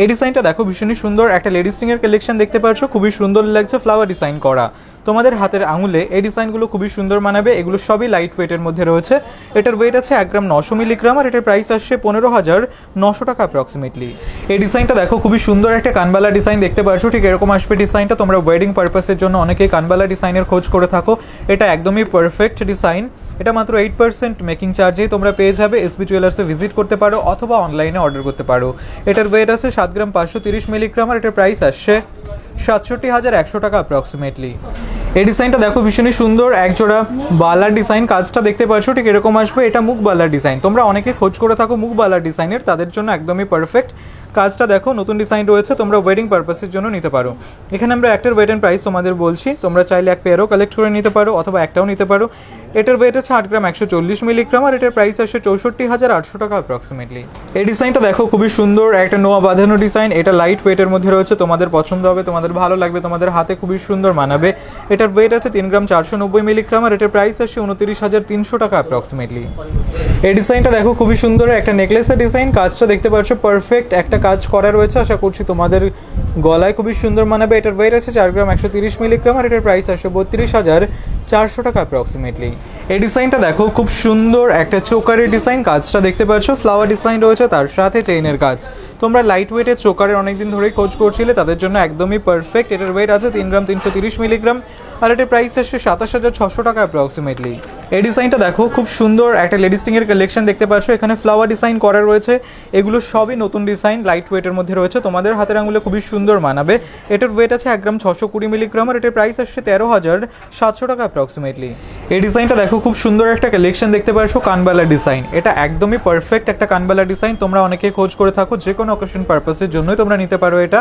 এই ডিজাইনটা দেখো ভীষণই সুন্দর একটা লেডিস রিংয়ের কালেকশন দেখতে পাচ্ছ, খুবই সুন্দর লাগছে ফ্লাওয়ার ডিজাইন করা। তোমাদের হাতের আঙুলে এই ডিজাইনগুলো খুবই সুন্দর মানাবে। এগুলো সবই লাইট ওয়েটের মধ্যে রয়েছে। এটার ওয়েট আছে 1 গ্রাম 900 মিলিগ্রাম আর এটার প্রাইস আসছে 15,900 টাকা অ্যাপ্রক্সিমেটলি। এই ডিজাইনটা দেখো খুবই সুন্দর একটা কানবালা ডিজাইন দেখতে পাচ্ছ, ঠিক এরকম আসবে ডিজাইনটা। তোমরা ওয়েডিং পারপাসের জন্য অনেকেই কানবালা ডিজাইনের খোঁজ করে থাকো, এটা একদমই পারফেক্ট ডিজাইন। এটা মাত্র 8% মেকিং চার্জেই তোমরা পেয়ে যাবে। এসবি জুয়েলার্সে ভিজিট করতে পারো অথবা অনলাইনে অর্ডার করতে পারো। এটার ওয়েট আছে 7 গ্রাম 530 মিলিগ্রাম আর এটার প্রাইস আসছে 67,100 টাকা অ্যাপ্রক্সিমেটলি। এই ডিজাইনটা দেখো ভীষণই সুন্দর, একজোড়া বালার ডিজাইন, কাজটা দেখতে পাচ্ছ ঠিক এরকম আসবে। এটা মুখ বালার ডিজাইন, তোমরা অনেকে খোঁজ করে থাকো মুখ বালার ডিজাইনের, তাদের জন্য একদমই পারফেক্ট। কাজটা দেখো নতুন ডিজাইন রয়েছে, তোমরা ওয়েডিং পারপাসের জন্য নিতে পারো। এখানে আমরা একটার ওয়েট অ্যান্ড প্রাইস তোমাদের বলছি, তোমরা চাইলে এক পেয়ারও কালেক্ট করে নিতে পারো অথবা একটাও নিতে পারো। এটার ওয়েট আছে 8 গ্রাম 140 মিলিগ্রাম আর এটার প্রাইস আসছে 64,800 টাকা অ্যাপ্রক্সিমেটলি। এই ডিজাইনটা দেখো খুবই সুন্দর, একটা নোয়া বাঁধানো ডিজাইন। এটা লাইট ওয়েটের মধ্যে রয়েছে, তোমাদের পছন্দ হবে, তোমাদের ভালো লাগবে, তোমাদের হাতে খুবই সুন্দর মানাবে। এটার ওয়েট আছে 3 গ্রাম 490 মিলিগ্রাম আর এটার প্রাইস আসছে 29,300 টাকা অ্যাপ্রক্সিমেটলি। এই ডিজাইনটা দেখো খুবই সুন্দর, একটা নেকলেসের ডিজাইন, কাজটা দেখতে পাচ্ছ পারফেক্ট একটা কাজ করা রয়েছে। আশা করছি তোমাদের গলায় খুবই সুন্দর মানাবে। এটার ওয়েট আছে 4 গ্রাম 130 মিলিগ্রাম আর এটার প্রাইস আসছে 32,400 টাকা অ্যাপ্রক্সিমেটলি। এই ডিজাইনটা দেখো খুব সুন্দর একটা চোকারের ডিজাইন, কাজটা দেখতে পাচ্ছ ফ্লাওয়ার ডিজাইন রয়েছে, তার সাথে চেইনের কাজ। তোমরা লাইট ওয়েটের চোকারের অনেকদিন ধরেই খোঁজ করছিলে, তাদের জন্য একদমই পারফেক্ট। এটার ওয়েট আছে 3 গ্রাম 330 মিলিগ্রাম আর এটার প্রাইস আসছে 27,600 টাকা অ্যাপ্রক্সিমেটলি। এই ডিজাইনটা দেখো খুব সুন্দর একটা লেডিস রিংয়ের কালেকশন দেখতে পাচ্ছ, এখানে ফ্লাওয়ার ডিজাইন করা রয়েছে। এগুলো সবই নতুন ডিজাইন, লাইট ওয়েটের মধ্যে রয়েছে, তোমাদের হাতের আঙুলে খুবই সুন্দর মানাবে। এটার ওয়েট আছে 1 গ্রাম 620 মিলিগ্রাম আর এটার প্রাইস আসছে 13,700 টাকা অ্যাপ্রক্সিমেটলি। এই ডিজাইনটা দেখো খুব সুন্দর একটা কালেকশন দেখতে পাচ্ছ, কানবালা ডিজাইন। এটা একদমই পারফেক্ট একটা কানবালা ডিজাইন, তোমরা অনেকেই খোঁজ করে থাকো, যে কোনো অকেশন পারপাসের জন্যই তোমরা নিতে পারো এটা।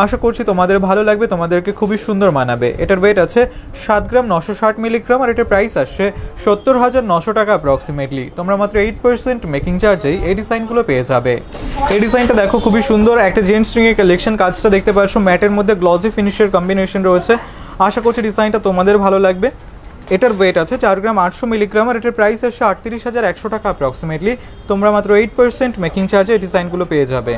আশা করছি তোমাদের ভালো লাগবে, তোমাদেরকে খুবই সুন্দর মানাবে। এটার ওয়েট আছে 7 গ্রাম 960 মিলিগ্রাম আর এটার প্রাইস আসছে 70,900 টাকা অ্যাপ্রক্সিমেটলি। তোমরা মাত্র 8% মেকিং চার্জেই এই ডিজাইনগুলো পেয়ে যাবে। এই ডিজাইনটা দেখো খুবই সুন্দর, একটা জেন্টস রিংয়ের কালেকশন, কাজটা দেখতে পাচ্ছ ম্যাটের মধ্যে গ্লসি ফিনিশের কম্বিনেশন রয়েছে। আশা করছি ডিজাইনটা তোমাদের ভালো লাগবে। এটার ওয়েট আছে 4 গ্রাম 800 মিলিগ্রাম আর এটার প্রাইস আসছে 38,100 টাকা অ্যাপ্রক্সিমেটলি। তোমরা মাত্র 8% মেকিং চার্জে এই ডিজাইনগুলো পেয়ে যাবে।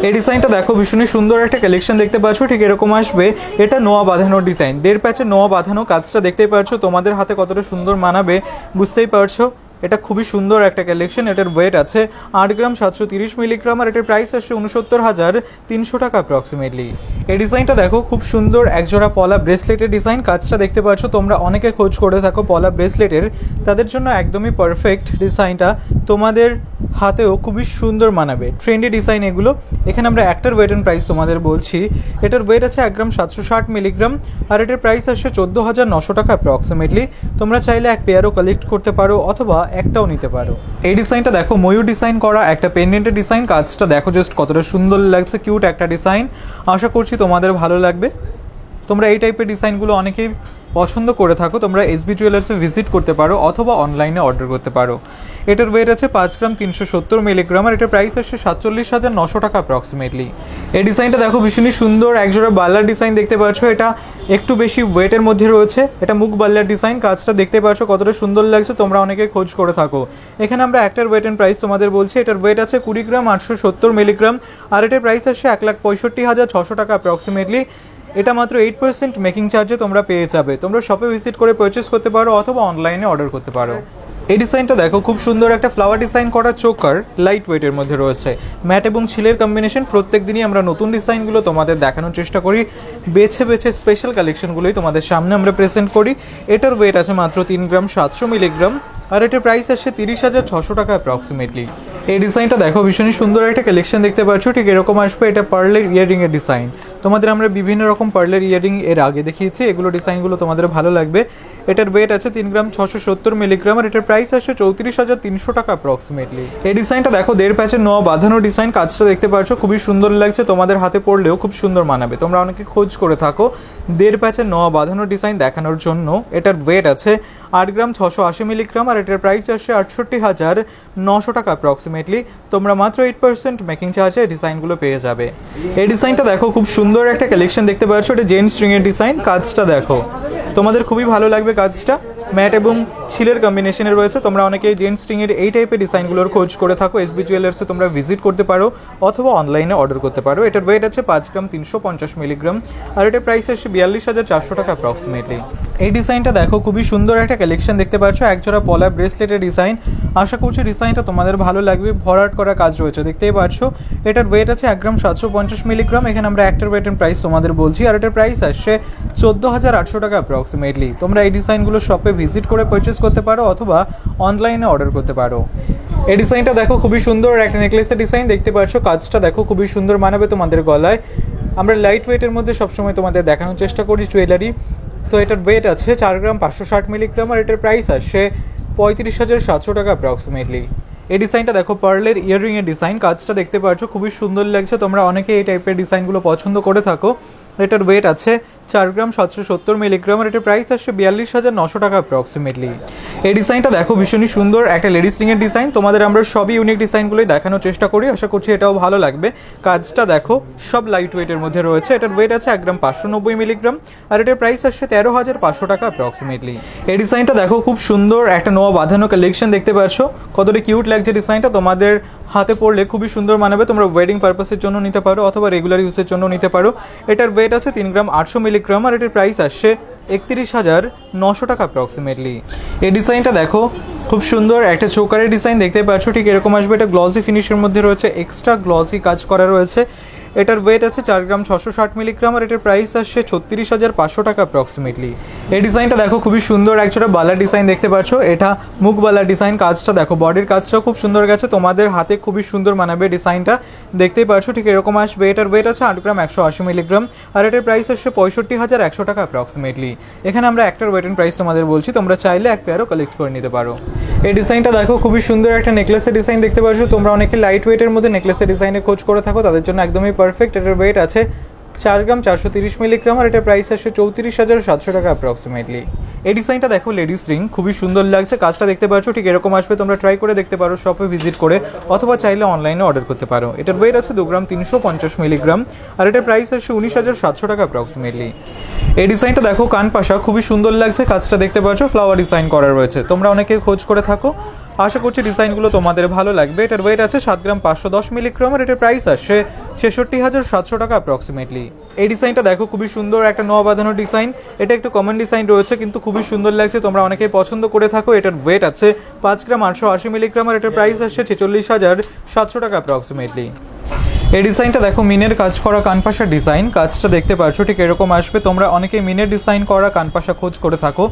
এই ডিজাইনটা দেখো ভীষণই সুন্দর একটা কালেকশন দেখতে পাচ্ছ, ঠিক এরকম আসবে। এটা নোয়া বাঁধানো ডিজাইন, 1.5 প্যাচে নোয়া বাঁধানো, কাজটা দেখতেই পাচ্ছ, তোমাদের হাতে কতটা সুন্দর মানাবে বুঝতেই পারছো। এটা খুবই সুন্দর একটা কালেকশন। এটার ওয়েট আছে 8 গ্রাম 730 মিলিগ্রাম আর এটার প্রাইস আসছে 69,300 টাকা অ্যাপ্রক্সিমেটলি। এই ডিজাইনটা দেখো খুব সুন্দর, একজোড়া পলা ব্রেসলেটের ডিজাইন, কাজটা দেখতে পাচ্ছ, তোমরা অনেকে খোঁজ করে থাকো পলা ব্রেসলেটের, তাদের জন্য একদমই পারফেক্ট ডিজাইনটা। তোমাদের হাতেও খুবই সুন্দর মানাবে, ট্রেন্ডি ডিজাইন এগুলো। এখানে আমরা একটার ওয়েট অ্যান্ড প্রাইস তোমাদের বলছি। এটার ওয়েট আছে 1 গ্রাম 760 মিলিগ্রাম আর এটার প্রাইস আসছে 14,900 টাকা অ্যাপ্রক্সিমেটলি। তোমরা চাইলে এক পেয়ারও কালেক্ট করতে পারো অথবা একটাও নিতে পারো। এই ডিজাইনটা দেখো ময়ূর ডিজাইন করা একটা পেন্ডেন্টের ডিজাইন, কাজটা দেখো জাস্ট কতটা সুন্দর লাগছে, কিউট একটা ডিজাইন। আশা করছি তোমাদের ভালো লাগবে। তোমরা এই টাইপের ডিজাইনগুলো অনেকেই পছন্দ করে থাকো, তোমরা এসবি জুয়েলার্সে ভিজিট করতে পারো অথবা অনলাইনে অর্ডার করতে পারো। এটার ওয়েট আছে 5 গ্রাম 370 মিলিগ্রাম আর এটার প্রাইস আসছে 47,900 টাকা অ্যাপ্রক্সিমেটলি। এই ডিজাইনটা দেখো ভীষণই সুন্দর, একজোড়া বাল্লার ডিজাইন দেখতে পাচ্ছ, এটা একটু বেশি ওয়েটের মধ্যে রয়েছে। এটা মুখ বাল্লার ডিজাইন, কাজটা দেখতে পাচ্ছ কতটা সুন্দর লাগছে, তোমরা অনেকে খোঁজ করে থাকো। এখানে আমরা একটার ওয়েট অ্যান্ড প্রাইস তোমাদের বলছি। এটার ওয়েট আছে 20 গ্রাম 870 মিলিগ্রাম আর এটার প্রাইস আসছে 1,65,600 টাকা অ্যাপ্রক্সিমেটলি। এটা মাত্র 8% মেকিং চার্জে তোমরা পেয়ে যাবে। তোমরা শপে ভিজিট করে পারচেস করতে পারো অথবা অনলাইনে অর্ডার করতে পারো। এই ডিজাইনটা দেখো খুব সুন্দর, একটা ফ্লাওয়ার ডিজাইন করা চোকার, লাইট ওয়েটের মধ্যে রয়েছে, ম্যাট এবং ছিলের কম্বিনেশন। প্রত্যেক দিনই আমরা নতুন ডিজাইনগুলো তোমাদের দেখানোর চেষ্টা করি, বেছে বেছে স্পেশাল কালেকশনগুলোই তোমাদের সামনে আমরা প্রেজেন্ট করি। এটার ওয়েট আছে মাত্র 3 গ্রাম 700 মিলিগ্রাম আর এটার প্রাইস আসছে 30,600 টাকা অ্যাপ্রক্সিমেটলি। এই ডিজাইনটা দেখো ভীষণই সুন্দর একটা কালেকশন দেখতে পাচ্ছ, ঠিক এরকম আসবে। এটা পার্লের ইয়ারিংয়ের ডিজাইন, তোমাদের আমরা বিভিন্ন রকম পার্লের ইয়ারিং এর আগে দেখিয়েছি, এগুলো ডিজাইনগুলো তোমাদের ভালো লাগবে। এটার ওয়েট আছে 3 গ্রাম 670 মিলিগ্রাম আর এটার প্রাইস আসছে 34,300 টাকা অ্যাপ্রক্সিমেটলি। এই ডিজাইনটা দেখো 1.5 প্যাচের নোয়া বাঁধানো ডিজাইন, কাজটা দেখতে পাচ্ছ খুবই সুন্দর লাগছে, তোমাদের হাতে পড়লেও খুব সুন্দর মানাবে। তোমরা অনেকে খোঁজ করে থাকো 1.5 প্যাচের নোয়া বাঁধানো ডিজাইন দেখানোর জন্য। এটার ওয়েট আছে 8 গ্রাম 680 মিলিগ্রাম আর এটার প্রাইস আসছে 68,900 টাকা অ্যাপ্রক্সিমেটলি। তোমরা মাত্র 8% মেকিং চার্জে এই ডিজাইনগুলো পেয়ে যাবে। এই ডিজাইনটা দেখো খুব সুন্দর একটা কালেকশন দেখতে পাচ্ছ, এটা জেন্টস রিংয়ের ডিজাইন, কাজটা দেখো তোমাদের খুবই ভালো লাগবে কাজটা। ম্যাট এবং ছিলের কম্বিনেশনে রয়েছে। তোমরা অনেকেই জেন্টস স্ট্রিংয়ের এই টাইপের ডিজাইনগুলোর খোঁজ করে থাকো, এসবি জুয়েলার্সে তোমরা ভিজিট করতে পারো অথবা অনলাইনে অর্ডার করতে পারো। এটার ওয়েট আছে 5 গ্রাম 350 মিলিগ্রাম, আর এটার প্রাইস আসছে 42,400 টাকা অ্যাপ্রক্সিমেটলি। এই ডিজাইনটা দেখো, খুবই সুন্দর একটা কালেকশন দেখতে পাচ্ছ, একজোড়া পলা ব্রেসলেটের ডিজাইন। আশা করছি ডিজাইনটা তোমাদের ভালো লাগবে, ভরাট করা কাজ রয়েছে দেখতেই পাচ্ছ। এটার ওয়েট আছে 1 গ্রাম 750 মিলিগ্রাম। এখানে আমরা একটার ওয়েট এন্ড প্রাইস তোমাদের বলছি, আর এটার প্রাইস আসছে 14,800 টাকা অ্যাপ্রক্সিমেটলি। তোমরা এই ডিজাইনগুলো শপে ভিজিট করে পারচেস করতে পারো অথবা অনলাইনে অর্ডার করতে পারো। এই ডিজাইনটা দেখো, খুবই সুন্দর একটা নেকলেসের ডিজাইন দেখতে পাচ্ছ, কাজটা দেখো খুবই সুন্দর মানাবে তোমাদের গলায়। আমরা লাইট ওয়েটের মধ্যে সবসময় তোমাদের দেখানোর চেষ্টা করি জুয়েলারি। তো এটার ওয়েট আছে 4 গ্রাম 560 মিলিগ্রাম, আর এটার প্রাইস আসছে 35,700 টাকা অ্যাপ্রক্সিমেটলি। এই ডিজাইনটা দেখো, পার্লের ইয়াররিংয়ের ডিজাইন, কাজটা দেখতে পাচ্ছ খুবই সুন্দর লাগছে। তোমরা অনেকে এই টাইপের ডিজাইনগুলো পছন্দ করে থাকো। এটার ওয়েট আছে 4 গ্রাম 770 মিলিগ্রাম, আর এটার প্রাইস আসছে 42,900 টাকা অ্যাপ্রক্সিমেটলি। এই ডিজাইনটা দেখো, ভীষণই সুন্দর একটা লেডিস রিংয়ের ডিজাইন। তোমাদের আমরা সবই ইউনিক ডিজাইনগুলোই দেখানোর চেষ্টা করি, আশা করছি এটাও ভালো লাগবে। কাজটা দেখো সব লাইট ওয়েটের মধ্যে রয়েছে। এটার ওয়েট আছে 1 গ্রাম 590 মিলিগ্রাম, আর এটার প্রাইস আসছে 13,500 টাকা অ্যাপ্রক্সিমেটলি। এই ডিজাইনটা দেখো, খুব সুন্দর একটা নোয়া বাঁধানো কালেকশন দেখতে পাচ্ছ, কতটা কিউট লাগছে ডিজাইনটা। তোমাদের হাতে পড়লে খুবই সুন্দর মানাবে। তোমরা ওয়েডিং পারপাসের জন্য নিতে পারো অথবা রেগুলার ইউজের জন্য নিতে পারো। এটার ওয়েট আছে 3 গ্রাম 800 মিলিগ্রাম, আর এটার প্রাইস আসছে 31,900 টাকা অ্যাপ্রক্সিমেটলি। এই ডিজাইনটা দেখো, খুব সুন্দর একটা চোকারের ডিজাইন দেখতে পাচ্ছ, ঠিক এরকম আসবে। এটা গ্লসি ফিনিশের মধ্যে রয়েছে, এক্সট্রা গ্লসি কাজ করা রয়েছে। এটার ওয়েট আছে 4 গ্রাম 660 মিলিগ্রাম, আর এটার প্রাইস আসছে 36,500 টাকা অ্যাপ্রক্সিমেটলি। এই ডিজাইনটা দেখো, খুবই সুন্দর একটা বালার ডিজাইন দেখতে পাচ্ছ, এটা মুখ বালার ডিজাইন। কাজটা দেখো, বডির কাজটাও খুব সুন্দর গেছে, তোমাদের হাতে খুবই সুন্দর মানাবে ডিজাইনটা দেখতেই পাচ্ছ, ঠিক এরকম আসবে। এটার ওয়েট আছে 8 গ্রাম 180 মিলিগ্রাম, আর এটার প্রাইস আসছে 65,100 টাকা অ্যাপ্রক্সিমেটলি। এখানে আমরা একটার ওয়েট এন্ড প্রাইস তোমাদের বলছি, তোমরা চাইলে এক পেয়ারও কালেক্ট করে নিতে পারো। এই ডিজাইনটা দেখো, খুবই সুন্দর একটা নেকলেসের ডিজাইন দেখতে পাচ্ছ। তোমরা অনেকে লাইট ওয়েটের মধ্যে নেকলেসের ডিজাইনের খোঁজ করে থাকো, তাদের জন্য একদমই পারফেক্ট। এটার ওয়েট আছে 4 গ্রাম 430 মিলিগ্রাম, আর এটার প্রাইস আসছে 34,700 টাকা অ্যাপ্রক্সিমেটলি। এই ডিজাইনটা দেখো, লেডিস রিং, খুবই সুন্দর লাগছে। কাজটা দেখতে পাচ্ছ, ঠিক এরকম আসবে। তোমরা ট্রাই করে দেখতে পারো শপে ভিজিট করে অথবা চাইলে অনলাইনে অর্ডার করতে পারো। এটার ওয়েট আছে 2 গ্রাম 350 মিলিগ্রাম, আর এটার প্রাইস আসছে 19,700 টাকা অ্যাপ্রক্সিমেটলি। এই ডিজাইনটা দেখো, কান পাশা, খুবই সুন্দর লাগছে। কাজটা দেখতে পাচ্ছ, ফ্লাওয়ার ডিজাইন করা রয়েছে। তোমরা অনেকে খোঁজ করে থাকো, আশা করছি ডিজাইনগুলো তোমাদের ভালো লাগবে। এটার ওয়েট আছে 7 গ্রাম 510 মিলিগ্রাম, আর এটার প্রাইস আসছে 66,700 টাকা অ্যাপ্রক্সিমেটলি। এই ডিজাইনটা দেখো, খুবই সুন্দর একটা নোয়া বাঁধানো ডিজাইন। এটা একটু কমন ডিজাইন রয়েছে, কিন্তু খুবই সুন্দর লাগছে, তোমরা অনেকেই পছন্দ করে থাকো। এটার ওয়েট আছে 5 গ্রাম 880 মিলিগ্রাম, আর এটার প্রাইস আসছে 46,700 টাকা অ্যাপ্রক্সিমেটলি। এই ডিজাইনটা দেখো, মিনের কাজ করা কানপাশা ডিজাইন। কাজটা দেখতে পাচ্ছ, ঠিক এরকম আসবে। তোমরা অনেকেই মিনের ডিজাইন করা কানপাশা খোঁজ করে থাকো,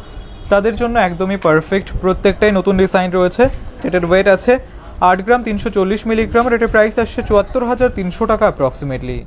তাদের জন্য একদমই পারফেক্ট। প্রত্যেকটাই নতুন ডিজাইন রয়েছে। এটার ওয়েট আছে 8 গ্রাম 340 মিলিগ্রাম, আর এটার প্রাইস আসছে 74,300 টাকা অ্যাপ্রক্সিমেটলি।